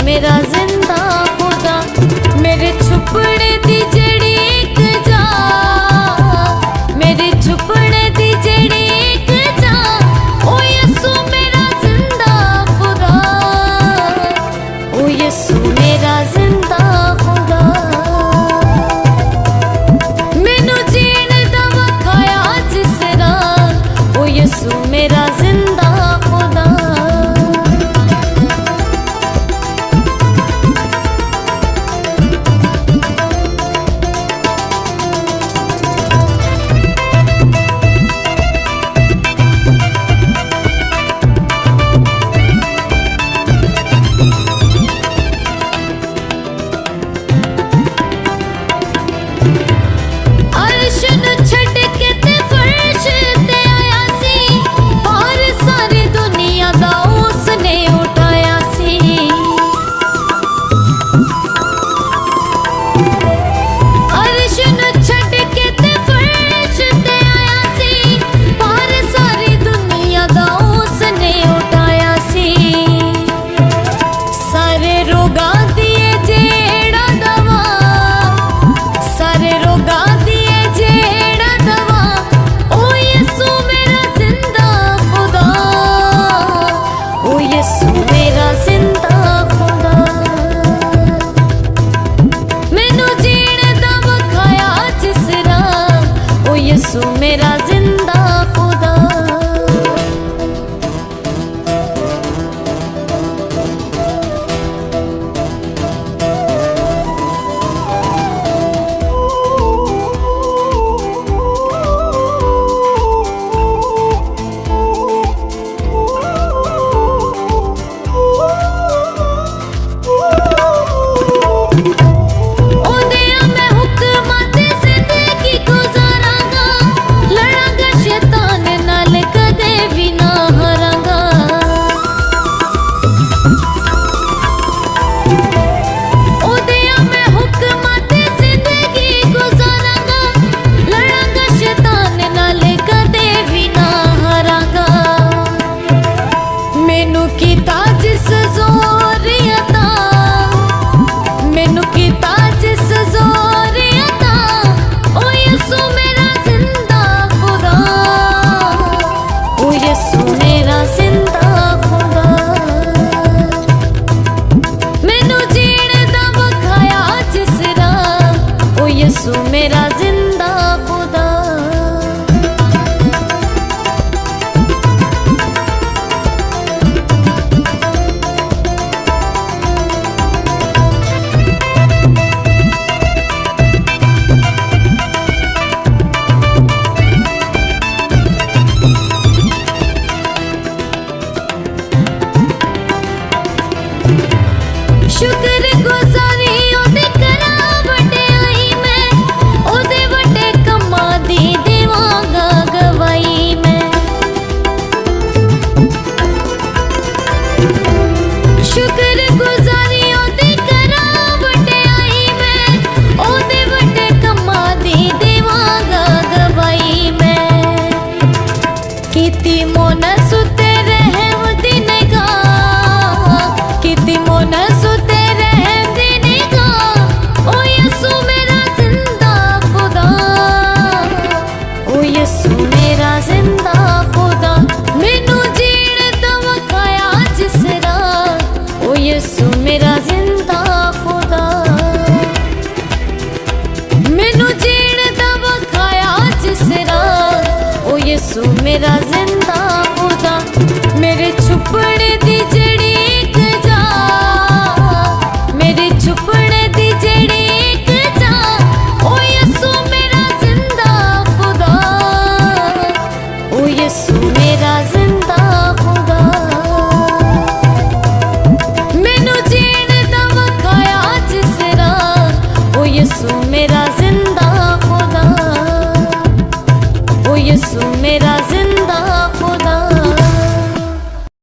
मेरा जिंदा खुदा मेरे छुपने दी जड़ी एक जा, मेरे छुपने दी जड़ी एक जा, ओ यसू मेरा जिंदा खुदा, ओ यसू मेरा जिंदा खुदा। मैनू जीण दा वखाया जिस राह, ओ यसू मेरा जिंदा खुदा। यसू मेरा जिंदा खुदा। यसू मेरा जिंदा खुदा। शुक्र गुजारी ओदे करा वड्याई मैं, ओदे वड्डे कम्मां दी देवांगा गवाई मैं। शुक्र गुजारी ओदे करा वड्याई मैं, ओदे वड्डे कम्मां दी देवांगा गवाई मैं। कीती मोनस उते रहम दी निगाह, कीती मोनस उते रहम दी निगाह, ओ यसू मेरा जिंदा खुदा, ओ यसू मेरा जिंदा खुदा। मैनू जीण दा वखाया जिस राह, ओ यसू मेरा जिंदा खुदा। मैनू जीण दा वखाया जिस राह, ओ यसू मेरा जिंदा खुदा। मेरे छुपने दी जड़ी एक जा, मेरे छुपने दी जड़ी एक जा, ओ यसू मेरा जिंदा खुदा, ओ यसू मेरा जिंदा खुदा। यीशु मेरा जिंदा खुदा।